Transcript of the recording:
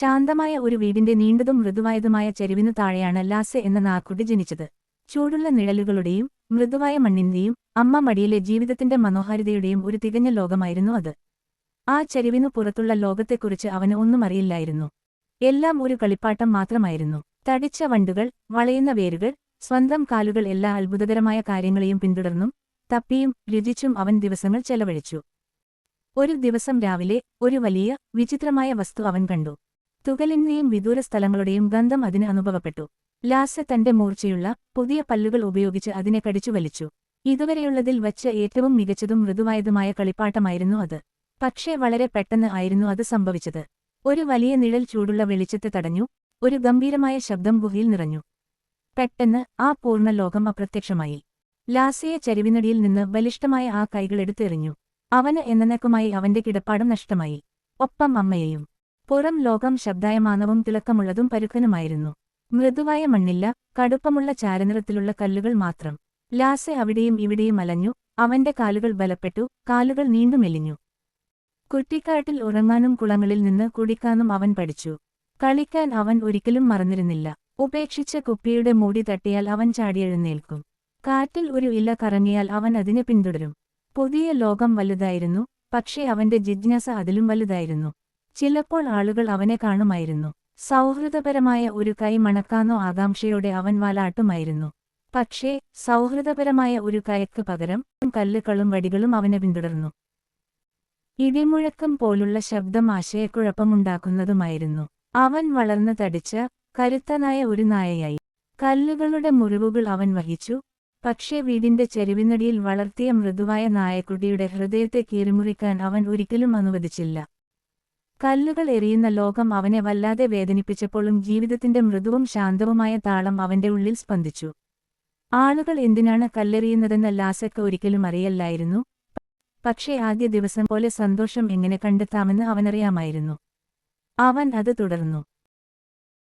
ശാന്തമായ ഒരു വീടിന്റെ നീണ്ടതും മൃദുവായതുമായ ചരിവിനു താഴെയാണ് ലാസെ എന്ന നാക്കുട്ടി ജനിച്ചത്. ചൂടുള്ള നിഴലുകളുടെയും മൃദുവായ മണ്ണിന്റെയും അമ്മ മടിയിലെ ജീവിതത്തിന്റെ മനോഹാരിതയുടെയും ഒരു തികഞ്ഞ ലോകമായിരുന്നു അത്. ആ ചരിവിനു പുറത്തുള്ള ലോകത്തെക്കുറിച്ച് അവന് ഒന്നും അറിയില്ലായിരുന്നു. എല്ലാം ഒരു കളിപ്പാട്ടം മാത്രമായിരുന്നു. തടിച്ച വണ്ടുകൾ, വളയുന്ന വേരുകൾ, സ്വന്തം കാലുകൾ, എല്ലാ അത്ഭുതകരമായ കാര്യങ്ങളെയും പിന്തുടർന്നും തപ്പിയും രുചിച്ചും അവൻ ദിവസങ്ങൾ ചെലവഴിച്ചു. ഒരു ദിവസം രാവിലെ ഒരു വലിയ വിചിത്രമായ വസ്തു അവൻ കണ്ടു. തുകലിന്റെയും വിദൂര സ്ഥലങ്ങളുടെയും ഗന്ധം അതിന് അനുഭവപ്പെട്ടു. ലാസെ തന്റെ മൂർച്ചയുള്ള പുതിയ പല്ലുകൾ ഉപയോഗിച്ച് അതിനെ കടിച്ചു വലിച്ചു. ഇതുവരെയുള്ളതിൽ വച്ച് ഏറ്റവും മികച്ചതും മൃദുവായതുമായ കളിപ്പാട്ടമായിരുന്നു അത്. പക്ഷേ വളരെ പെട്ടെന്ന് ആയിരുന്നു അത് സംഭവിച്ചത്. ഒരു വലിയ നിഴൽ ചൂടുള്ള വെളിച്ചത്തെ തടഞ്ഞു. ഒരു ഗംഭീരമായ ശബ്ദം ഗുഹയിൽ നിറഞ്ഞു. പെട്ടെന്ന് ആ പൂർണ്ണ ലോകം അപ്രത്യക്ഷമായി. ലാസയെ ചരിവിനടിയിൽ നിന്ന് ബലിഷ്ഠമായ ആ കൈകളെടുത്തെറിഞ്ഞു. അവന് എന്നേക്കുമായി അവന്റെ കിടപ്പാടം നഷ്ടമായി. ഒപ്പം അമ്മയെയും. പുറം ലോകം ശബ്ദായമാനവും തിളക്കമുള്ളതും പരുക്കനുമായിരുന്നു. മൃദുവായ മണ്ണില്ല, കടുപ്പമുള്ള ചാരനിറത്തിലുള്ള കല്ലുകൾ മാത്രം. ലാസെ അവിടെയും ഇവിടെയും അലഞ്ഞു. അവന്റെ കാലുകൾ ബലപ്പെട്ടു, കാലുകൾ നീണ്ടു മെലിഞ്ഞു. കുറ്റിക്കാട്ടിൽ ഉറങ്ങാനും കുളങ്ങളിൽ നിന്ന് കുടിക്കാനും അവൻ പഠിച്ചു. കളിക്കാൻ അവൻ ഒരിക്കലും മറന്നിരുന്നില്ല. ഉപേക്ഷിച്ച കുപ്പിയുടെ മൂടി തട്ടിയാൽ അവൻ ചാടിയെഴുന്നേൽക്കും. കാറ്റിൽ ഒരു ഇല കറങ്ങിയാൽ അവൻ അതിനെ പിന്തുടരും. പുതിയ ലോകം വലുതായിരുന്നു, പക്ഷേ അവന്റെ ജിജ്ഞാസ അതിലും വലുതായിരുന്നു. ചിലപ്പോൾ ആളുകൾ അവനെ കാണുമായിരുന്നു. സൗഹൃദപരമായ ഒരു കൈ മണക്കാനോ ആകാംക്ഷയോടെ അവൻ വാലാട്ടുമായിരുന്നു. പക്ഷേ സൗഹൃദപരമായ ഒരു കൈക്ക് പകരം കല്ലുകളും വടികളും അവനെ പിന്തുടർന്നു. ഇടിമുഴക്കം പോലുള്ള ശബ്ദം ആശയക്കുഴപ്പമുണ്ടാക്കുന്നതുമായിരുന്നു. അവൻ വളർന്നു തടിച്ച കരുത്തനായ ഒരു നായയായി. കല്ലുകളുടെ മുറിവുകൾ അവൻ വഹിച്ചു. പക്ഷേ വീടിന്റെ ചെരുവിനടിയിൽ വളർത്തിയ മൃദുവായ നായക്കുട്ടിയുടെ ഹൃദയത്തെ കീറിമുറിക്കാൻ അവൻ ഒരിക്കലും അനുവദിച്ചില്ല. കല്ലുകൾ എറിയുന്ന ലോകം അവനെ വല്ലാതെ വേദനിപ്പിച്ചപ്പോഴും ജീവിതത്തിന്റെ മൃദുവും ശാന്തവുമായ താളം അവന്റെ ഉള്ളിൽ സ്പന്ദിച്ചു. ആളുകൾ എന്തിനാണ് കല്ലെറിയുന്നതെന്ന് ലാസയ്ക്ക് ഒരിക്കലും അറിയില്ലായിരുന്നു. പക്ഷേ ആദ്യ ദിവസം പോലെ സന്തോഷം എങ്ങനെ കണ്ടെത്താമെന്ന് അവനറിയാമായിരുന്നു. അവൻ അത് തുടർന്നു.